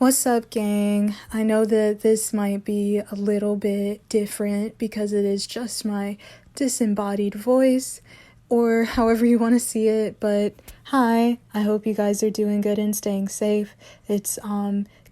What's up, gang? I know that this might be a little bit different because it is just my disembodied voice, or however you want to see it, but hi, I hope you guys are doing good and staying safe. It's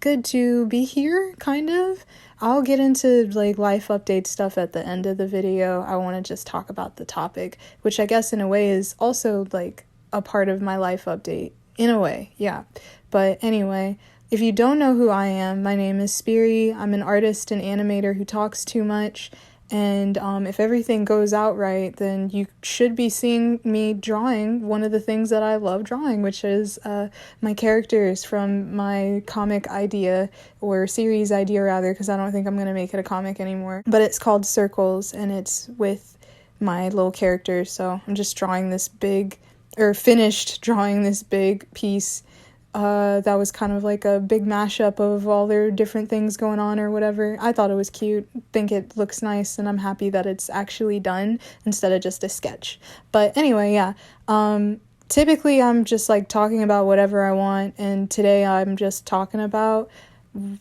good to be here, kind of. I'll get into like life update stuff at the end of the video. I want to just talk about the topic, which I guess in a way is also like a part of my life update, in a way, yeah. But anyway, if you don't know who I am, my name is Spiri. I'm an artist and animator who talks too much, and if everything goes out right, then you should be seeing me drawing one of the things that I love drawing, which is my characters from my comic idea, or series idea rather, because I don't think I'm going to make it a comic anymore. But it's called Circles, and it's with my little characters, so I'm just drawing this big, or finished drawing this big piece that was kind of like a big mashup of all their different things going on or whatever. I thought it was cute, think it looks nice, and I'm happy that it's actually done instead of just a sketch. But anyway, yeah, typically I'm just like talking about whatever I want, and today I'm just talking about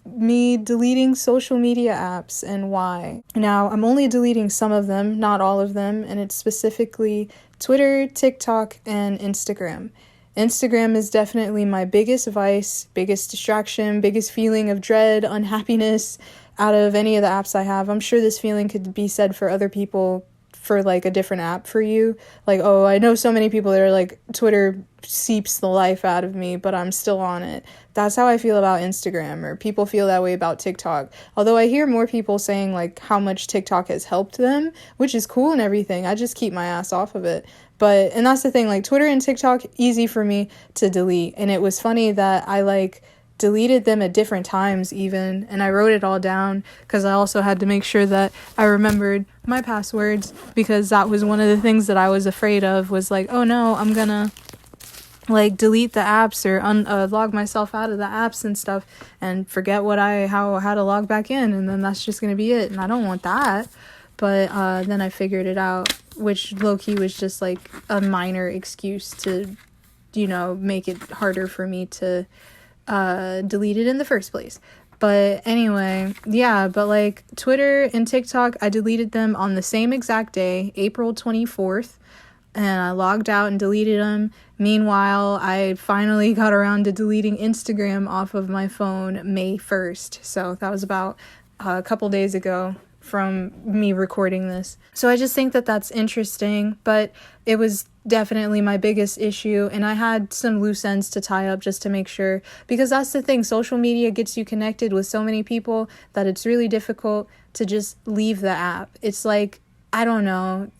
me deleting social media apps and why. Now, I'm only deleting some of them, not all of them, and it's specifically Twitter, TikTok, and Instagram. Instagram is definitely my biggest vice, biggest distraction, biggest feeling of dread, unhappiness out of any of the apps I have. I'm sure this feeling could be said for other people for like a different app for you. Like, oh, I know so many people that are like, Twitter seeps the life out of me, but I'm still on it. That's how I feel about Instagram, or people feel that way about TikTok. Although I hear more people saying like how much TikTok has helped them, which is cool and everything. I just keep my ass off of it. But, and that's the thing, like Twitter and TikTok, easy for me to delete. And it was funny that I like deleted them at different times even, and I wrote it all down because I also had to make sure that I remembered my passwords, because that was one of the things that I was afraid of, was like, oh no, I'm gonna like delete the apps or log myself out of the apps and stuff and forget how to log back in, and then that's just gonna be it, and I don't want that. But then I figured it out, which low-key was just like a minor excuse to, you know, make it harder for me to delete it in the first place. But anyway, yeah, but like Twitter and TikTok, I deleted them on the same exact day, April 24th, and I logged out and deleted them. Meanwhile, I finally got around to deleting Instagram off of my phone May 1st. So that was about a couple days ago from me recording this. So I just think that that's interesting, but it was definitely my biggest issue, and I had some loose ends to tie up just to make sure, because that's the thing, social media gets you connected with so many people that it's really difficult to just leave the app. It's like, I don't know,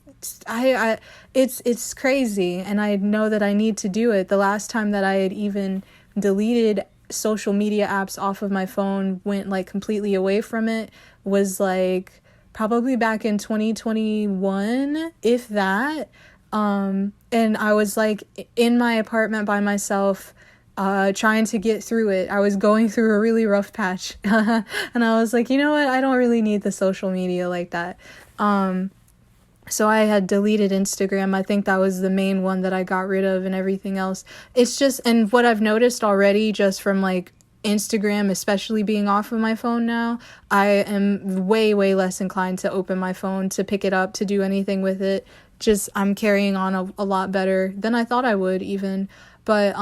it's crazy, and I know that I need to do it. The last time that I had even deleted social media apps off of my phone, went like completely away from it, was like probably back in 2021, if that. And I was like in my apartment by myself, trying to get through it. I was going through a really rough patch. And I was like, you know what? I don't really need the social media like that. So I had deleted Instagram. I think that was the main one that I got rid of, and everything else. It's just, and what I've noticed already just from like Instagram, especially being off of my phone now, I am way less inclined to open my phone, to pick it up, to do anything with it. Just, I'm carrying on a lot better than I thought I would even. But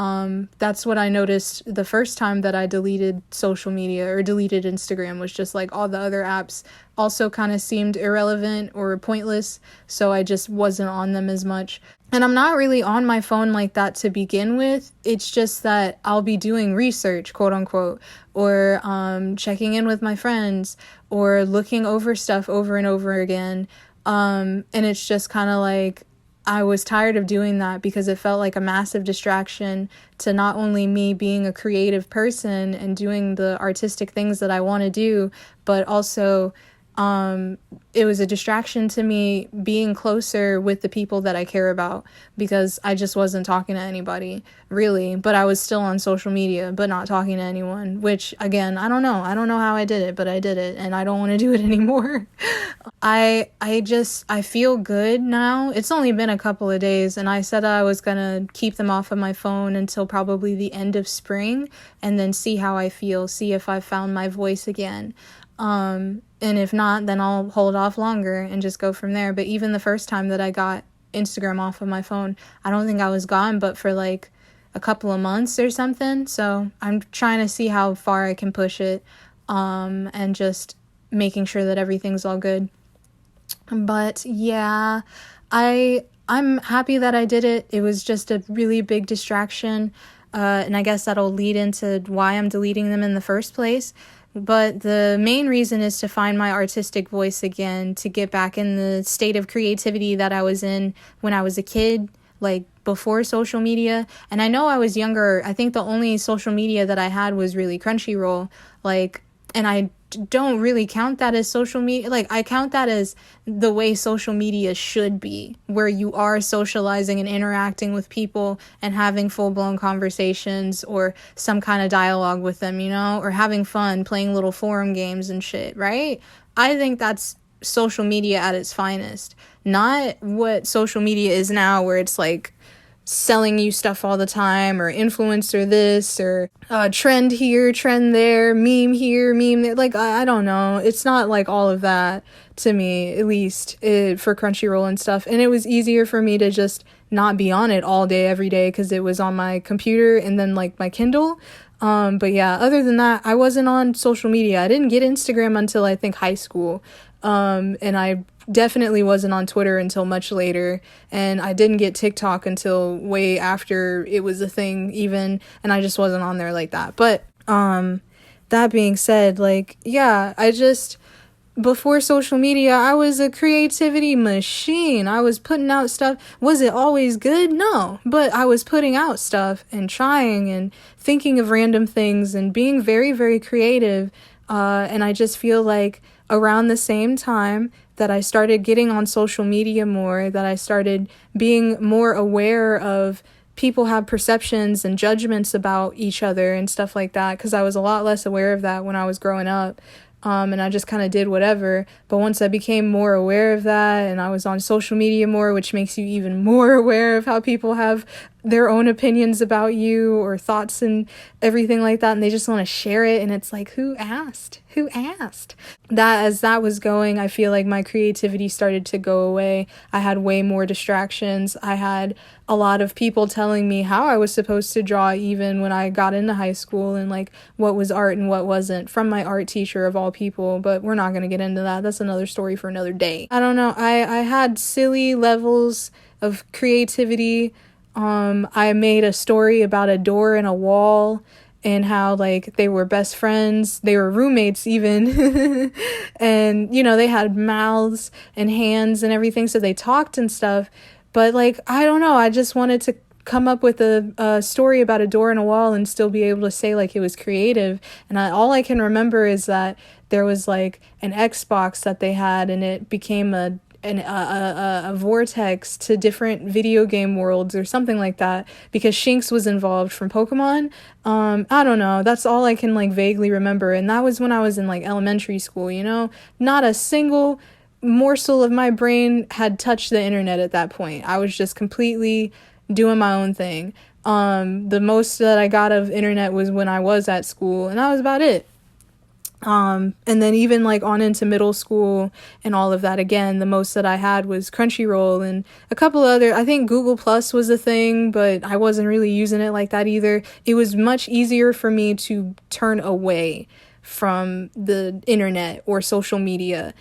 that's what I noticed the first time that I deleted social media, or deleted Instagram, was just like all the other apps also kind of seemed irrelevant or pointless, so I just wasn't on them as much. And I'm not really on my phone like that to begin with. It's just that I'll be doing research, quote unquote, or checking in with my friends, or looking over stuff over and over again. And it's just kind of like, I was tired of doing that because it felt like a massive distraction to not only me being a creative person and doing the artistic things that I want to do, but also it was a distraction to me being closer with the people that I care about, because I just wasn't talking to anybody really, but I was still on social media but not talking to anyone, which again, I don't know how I did it, but I did it, and I don't want to do it anymore. I feel good now. It's only been a couple of days, and I said I was gonna keep them off of my phone until probably the end of spring, and then see how I feel, see if I found my voice again. And if not, then I'll hold off longer and just go from there. But even the first time that I got Instagram off of my phone, I don't think I was gone but for like a couple of months or something. So I'm trying to see how far I can push it, and just making sure that everything's all good. But yeah, I'm happy that I did it. It was just a really big distraction, and I guess that'll lead into why I'm deleting them in the first place. But the main reason is to find my artistic voice again, to get back in the state of creativity that I was in when I was a kid, like before social media. And I know I was younger. I think the only social media that I had was really Crunchyroll, and I don't really count that as social media. Like, I count that as the way social media should be, where you are socializing and interacting with people and having full-blown conversations or some kind of dialogue with them, or having fun, playing little forum games and shit, right? I think that's social media at its finest, not what social media is now, where it's like selling you stuff all the time, or influencer this, or trend here, trend there, meme here, meme there. Like, I don't know. It's not like all of that to me, at least for Crunchyroll and stuff. And it was easier for me to just not be on it all day, every day, because it was on my computer and then like my Kindle. But yeah, other than that, I wasn't on social media. I didn't get Instagram until I think high school. And I definitely wasn't on Twitter until much later, and I didn't get TikTok until way after it was a thing even, and I just wasn't on there like that. But that being said, like, yeah, before social media, I was a creativity machine. I was putting out stuff. Was it always good? No, but I was putting out stuff and trying and thinking of random things and being very, very creative. And I just feel like around the same time that I started getting on social media more, that I started being more aware of people have perceptions and judgments about each other and stuff like that, because I was a lot less aware of that when I was growing up. And I just kind of did whatever. But once I became more aware of that, and I was on social media more, which makes you even more aware of how people have their own opinions about you or thoughts and everything like that, and they just want to share it, and it's like, who asked? That, as that was going, I feel like my creativity started to go away. I had way more distractions. I had a lot of people telling me how I was supposed to draw, even when I got into high school, and like what was art and what wasn't, from my art teacher of all people. But we're not going to get into that. That's another story for another day. I don't know. I had silly levels of creativity. I made a story about a door and a wall, and how like they were best friends, they were roommates even, and they had mouths and hands and everything, so they talked and stuff. But like, I don't know, I just wanted to come up with a story about a door and a wall and still be able to say like it was creative. And all I can remember is that there was like an Xbox that they had, and it became a vortex to different video game worlds or something like that, because Shinx was involved from Pokemon. I don't know, that's all I can like vaguely remember, and that was when I was in like elementary school. Not a single morsel of my brain had touched the internet at that point. I was just completely doing my own thing. The most that I got of internet was when I was at school, and that was about it. And then even like on into middle school and all of that, again, the most that I had was Crunchyroll and a couple other, I think Google Plus was a thing, but I wasn't really using it like that either. It was much easier for me to turn away from the internet or social media,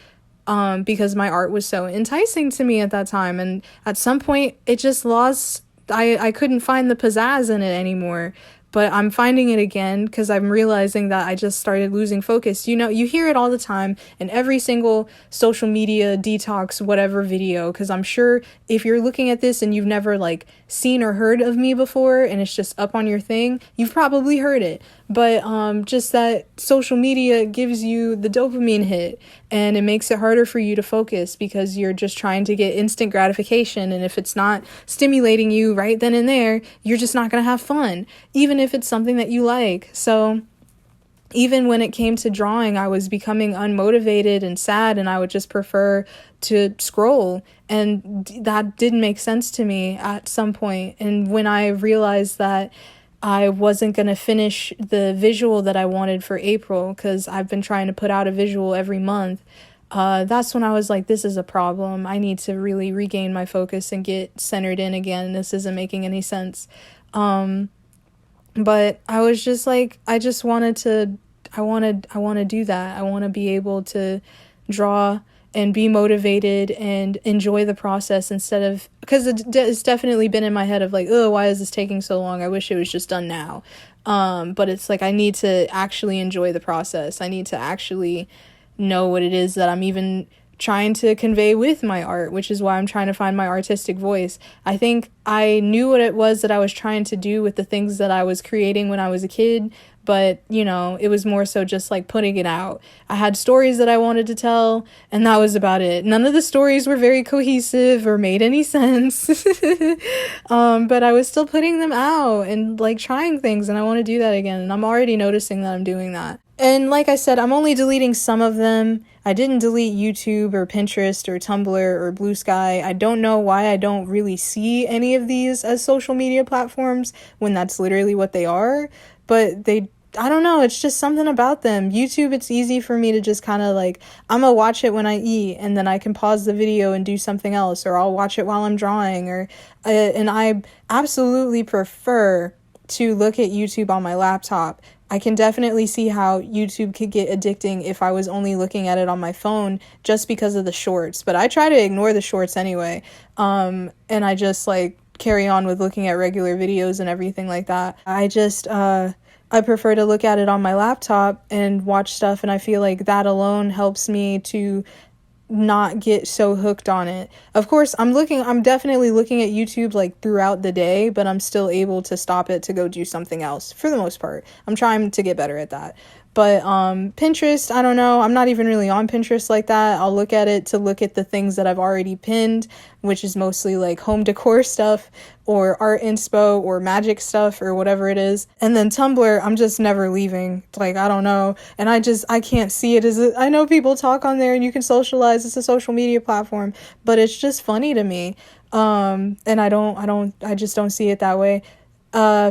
because my art was so enticing to me at that time. And at some point it just lost, I couldn't find the pizzazz in it anymore. But I'm finding it again, because I'm realizing that I just started losing focus. You hear it all the time in every single social media detox whatever video, because I'm sure if you're looking at this and you've never like seen or heard of me before and it's just up on your thing, you've probably heard it. But just that social media gives you the dopamine hit, and it makes it harder for you to focus because you're just trying to get instant gratification. And if it's not stimulating you right then and there, you're just not going to have fun, even if it's something that you like. So even when it came to drawing, I was becoming unmotivated and sad, and I would just prefer to scroll. And that didn't make sense to me at some point. And when I realized that I wasn't going to finish the visual that I wanted for April, because I've been trying to put out a visual every month, that's when I was like, this is a problem. I need to really regain my focus and get centered in again. This isn't making any sense. But I was just like, I want to do that. I want to be able to draw and be motivated and enjoy the process instead of, because it's definitely been in my head of like, oh, why is this taking so long? I wish it was just done now. But it's like, I need to actually enjoy the process. I need to actually know what it is that I'm even trying to convey with my art, which is why I'm trying to find my artistic voice. I think I knew what it was that I was trying to do with the things that I was creating when I was a kid, but, you know, it was more so just like putting it out. I had stories that I wanted to tell, and that was about it. None of the stories were very cohesive or made any sense. But I was still putting them out and like trying things, and I want to do that again. And I'm already noticing that I'm doing that. And like I said, I'm only deleting some of them. I didn't delete YouTube or Pinterest or Tumblr or Blue Sky. I don't know why I don't really see any of these as social media platforms when that's literally what they are. But I don't know, it's just something about them. YouTube, it's easy for me to just kind of like, I'm gonna watch it when I eat, and then I can pause the video and do something else, or I'll watch it while I'm drawing, or and I absolutely prefer to look at YouTube on my laptop. I can definitely see how YouTube could get addicting if I was only looking at it on my phone just because of the shorts. But I try to ignore the shorts anyway. And I just like carry on with looking at regular videos and everything like that. I prefer to look at it on my laptop and watch stuff. And I feel like that alone helps me to not get so hooked on it. Of course, I'm definitely looking at YouTube like throughout the day, but I'm still able to stop it to go do something else for the most part. I'm trying to get better at that. But Pinterest, I don't know. I'm not even really on Pinterest like that. I'll look at it to look at the things that I've already pinned, which is mostly like home decor stuff or art inspo or magic stuff or whatever it is. And then Tumblr, I'm just never leaving. Like, I don't know. And I can't see it as I know people talk on there and you can socialize. It's a social media platform, but it's just funny to me. And I just don't see it that way.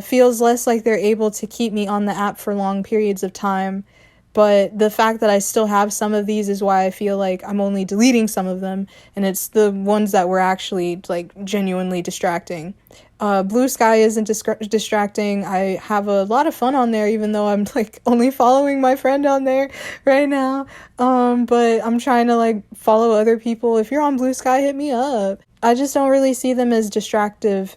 Feels less like they're able to keep me on the app for long periods of time. But the fact that I still have some of these is why I feel like I'm only deleting some of them, and it's the ones that were actually like genuinely distracting. Blue Sky isn't distracting. I have a lot of fun on there, even though I'm like only following my friend on there right now. But I'm trying to like follow other people. If you're on Blue Sky, hit me up. I just don't really see them as distracting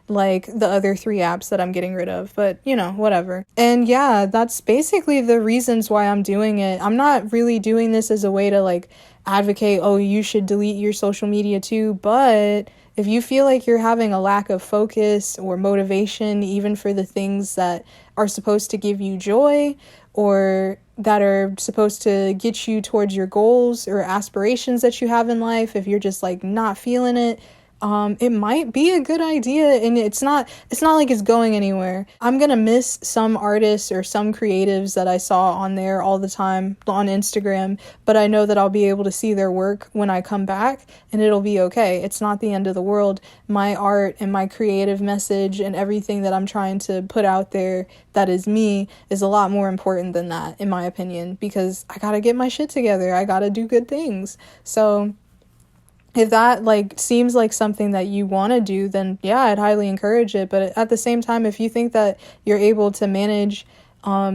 like the other 3 apps that I'm getting rid of, but you know, whatever. And yeah, that's basically the reasons why I'm doing it. I'm not really doing this as a way to like advocate, oh, you should delete your social media too, but if you feel like you're having a lack of focus or motivation, even for the things that are supposed to give you joy or that are supposed to get you towards your goals or aspirations that you have in life, if you're just like not feeling it, it might be a good idea, and it's not like it's going anywhere. I'm gonna miss some artists or some creatives that I saw on there all the time on Instagram, but I know that I'll be able to see their work when I come back, and it'll be okay. It's not the end of the world. My art and my creative message and everything that I'm trying to put out there that is me is a lot more important than that, in my opinion, because I gotta get my shit together. I gotta do good things. So if that like seems like something that you want to do, then yeah, I'd highly encourage it. But at the same time, if you think that you're able to manage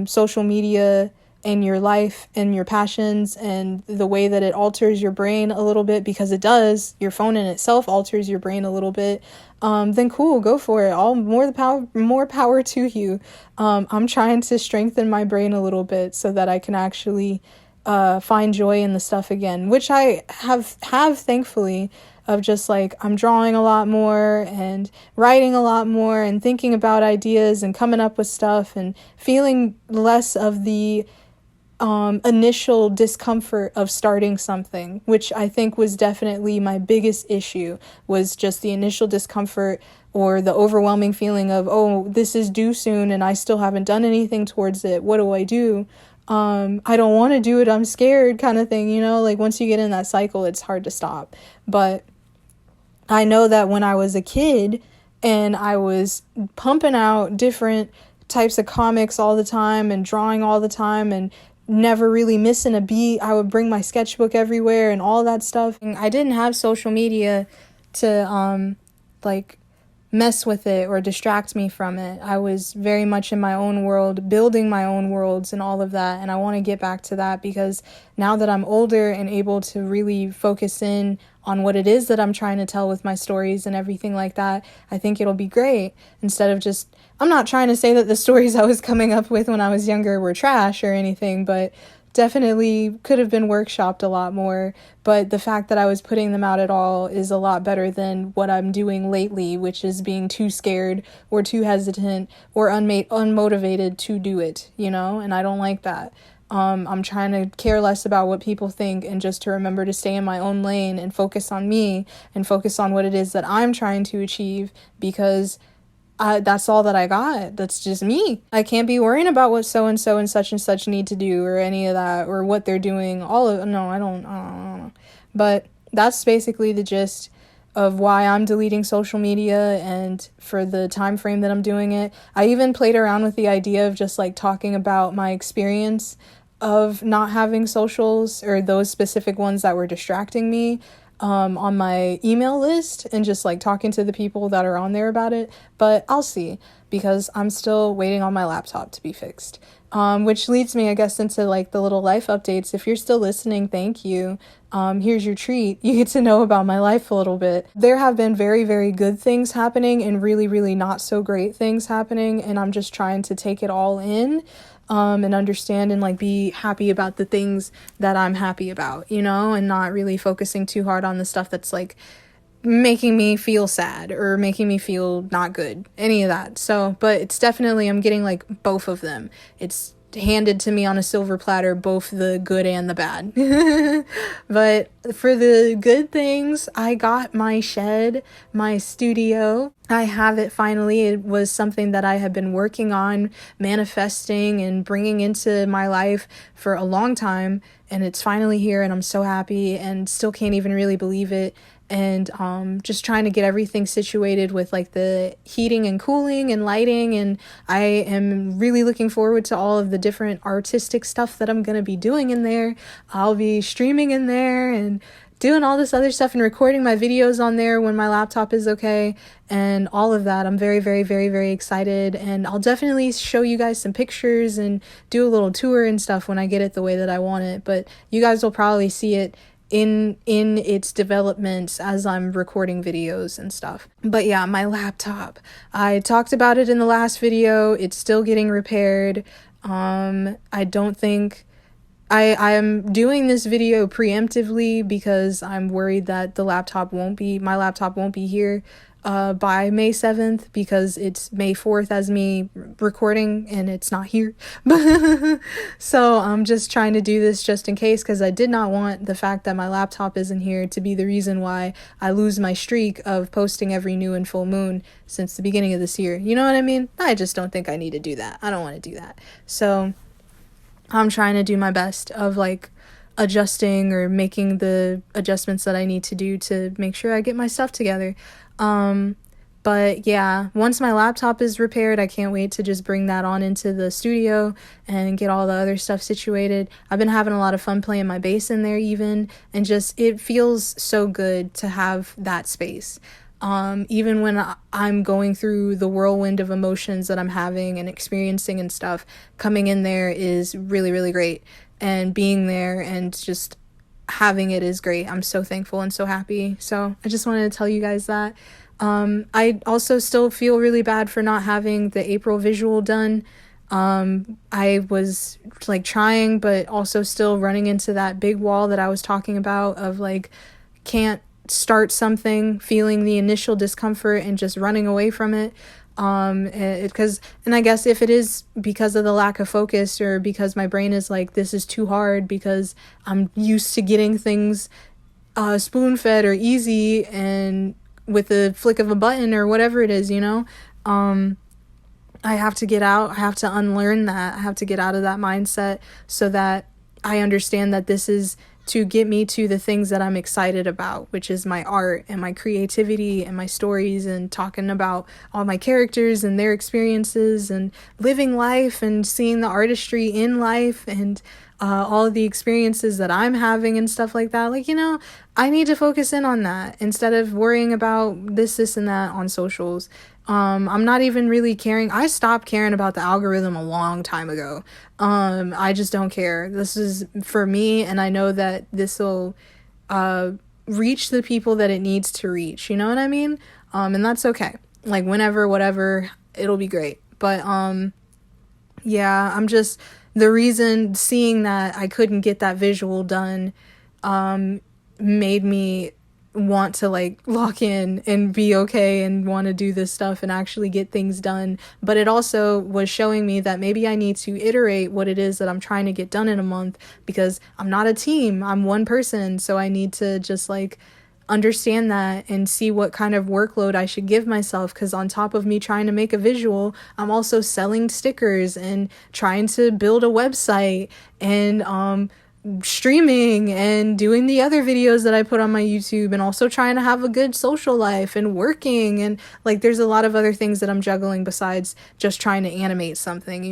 social media and your life and your passions and the way that it alters your brain a little bit, because it does, your phone in itself alters your brain a little bit, then cool, go for it. More power to you. I'm trying to strengthen my brain a little bit so that I can actually find joy in the stuff again, which I have thankfully, of just like I'm drawing a lot more and writing a lot more and thinking about ideas and coming up with stuff and feeling less of the initial discomfort of starting something, which I think was definitely my biggest issue, was just the initial discomfort or the overwhelming feeling of, oh, this is due soon and I still haven't done anything towards it. What do I do? I don't want to do it. I'm scared kind of thing, you know, like once you get in that cycle, it's hard to stop. But I know that when I was a kid and I was pumping out different types of comics all the time and drawing all the time and never really missing a beat, I would bring my sketchbook everywhere and all that stuff. And I didn't have social media to like mess with it or distract me from it. I was very much in my own world, building my own worlds and all of that. And I want to get back to that because now that I'm older and able to really focus in on what it is that I'm trying to tell with my stories and everything like that, I think it'll be great. Instead of just, I'm not trying to say that the stories I was coming up with when I was younger were trash or anything, but definitely could have been workshopped a lot more. But the fact that I was putting them out at all is a lot better than what I'm doing lately, which is being too scared or too hesitant or unmotivated to do it, you know, and I don't like that. I'm trying to care less about what people think and just to remember to stay in my own lane and focus on me and focus on what it is that I'm trying to achieve, because that's all that I got. That's just me. I can't be worrying about what so-and-so and such need to do or any of that or what they're doing. No, I don't know. But that's basically the gist of why I'm deleting social media and for the time frame that I'm doing it. I even played around with the idea of just like talking about my experience of not having socials or those specific ones that were distracting me on my email list and just like talking to the people that are on there about it. But I'll see, because I'm still waiting on my laptop to be fixed. Which leads me, I guess, into like the little life updates. If you're still listening, thank you. Here's your treat. You get to know about my life a little bit. There have been very, very good things happening and really, really not so great things happening. And I'm just trying to take it all in. And understand and like be happy about the things that I'm happy about, you know, and not really focusing too hard on the stuff that's like making me feel sad or making me feel not good, any of that. So, but it's definitely, I'm getting like both of them. It's handed to me on a silver platter, both the good and the bad. But for the good things, I got my shed, my studio. I have it finally. It was something that I had been working on, manifesting and bringing into my life for a long time, and it's finally here, and I'm so happy and still can't even really believe it. And just trying to get everything situated with like the heating and cooling and lighting, and I am really looking forward to all of the different artistic stuff that I'm gonna be doing in there. I'll be streaming in there and doing all this other stuff and recording my videos on there when my laptop is okay and all of that. I'm very, very, very, very excited, and I'll definitely show you guys some pictures and do a little tour and stuff when I get it the way that I want it. But you guys will probably see it in its development as I'm recording videos and stuff. But yeah, my laptop, I talked about it in the last video. It's still getting repaired. I don't think I am doing this video preemptively because I'm worried that my laptop won't be here by May 7th, because it's May 4th as me recording and it's not here. So I'm just trying to do this just in case, because I did not want the fact that my laptop isn't here to be the reason why I lose my streak of posting every new and full moon since the beginning of this year. You know what I mean? I just don't think I need to do that. I don't want to do that. So I'm trying to do my best of like adjusting or making the adjustments that I need to do to make sure I get my stuff together. But yeah, once my laptop is repaired, I can't wait to just bring that on into the studio and get all the other stuff situated. I've been having a lot of fun playing my bass in there even, and just, it feels so good to have that space. Even when I'm going through the whirlwind of emotions that I'm having and experiencing and stuff, coming in there is really, really great. And being there and just having it is great. I'm so thankful and so happy. So I just wanted to tell you guys that. I also still feel really bad for not having the April visual done. I was like trying, but also still running into that big wall that I was talking about of like, can't start something, feeling the initial discomfort and just running away from it. And I guess if it is because of the lack of focus, or because my brain is like, this is too hard because I'm used to getting things spoon fed or easy and with a flick of a button or whatever it is, I have to get out. I have to unlearn that. I have to get out of that mindset so that I understand that this is to get me to the things that I'm excited about, which is my art and my creativity and my stories, and talking about all my characters and their experiences and living life and seeing the artistry in life and all of the experiences that I'm having and stuff like that. Like, I need to focus in on that instead of worrying about this and that on socials. I'm not even really caring. I stopped caring about the algorithm a long time ago. I just don't care. This is for me, and I know that this will reach the people that it needs to reach. You know what I mean? And that's okay. Like, whenever, whatever, it'll be great. But yeah, I'm just, the reason seeing that I couldn't get that visual done made me want to like lock in and be okay and want to do this stuff and actually get things done. But it also was showing me that maybe I need to iterate what it is that I'm trying to get done in a month, because I'm not a team, I'm one person. So I need to just like understand that and see what kind of workload I should give myself, because on top of me trying to make a visual, I'm also selling stickers and trying to build a website and streaming and doing the other videos that I put on my YouTube, and also trying to have a good social life and working, and like there's a lot of other things that I'm juggling besides just trying to animate something.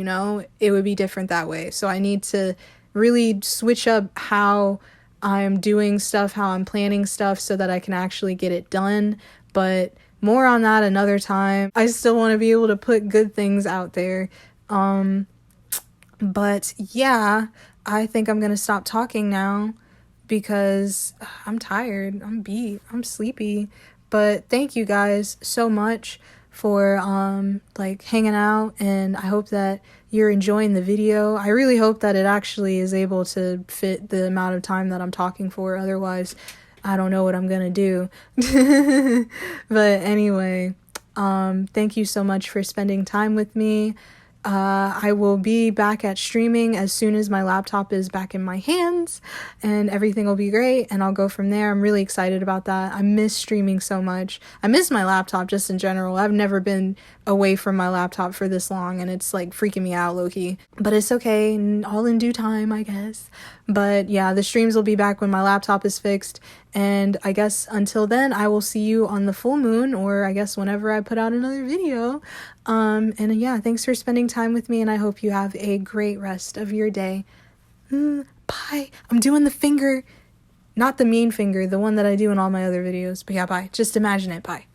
It would be different that way. So I need to really switch up how I'm doing stuff, how I'm planning stuff, so that I can actually get it done. But more on that another time. I still want to be able to put good things out there. But yeah, I think I'm going to stop talking now because I'm tired, I'm beat, I'm sleepy. But thank you guys so much for like hanging out, and I hope that you're enjoying the video. I really hope that it actually is able to fit the amount of time that I'm talking for. Otherwise, I don't know what I'm going to do. But anyway, thank you so much for spending time with me. I will be back at streaming as soon as my laptop is back in my hands, and everything will be great, and I'll go from there. I'm really excited about that. I miss streaming so much. I miss my laptop just in general. I've never been away from my laptop for this long, and it's like freaking me out low-key. But it's okay, all in due time, I guess. But yeah, the streams will be back when my laptop is fixed, and I guess until then, I will see you on the full moon, or I guess whenever I put out another video. And yeah, thanks for spending time with me, and I hope you have a great rest of your day. Bye. I'm doing the finger, not the mean finger, the one that I do in all my other videos. But yeah, bye. Just imagine it. Bye.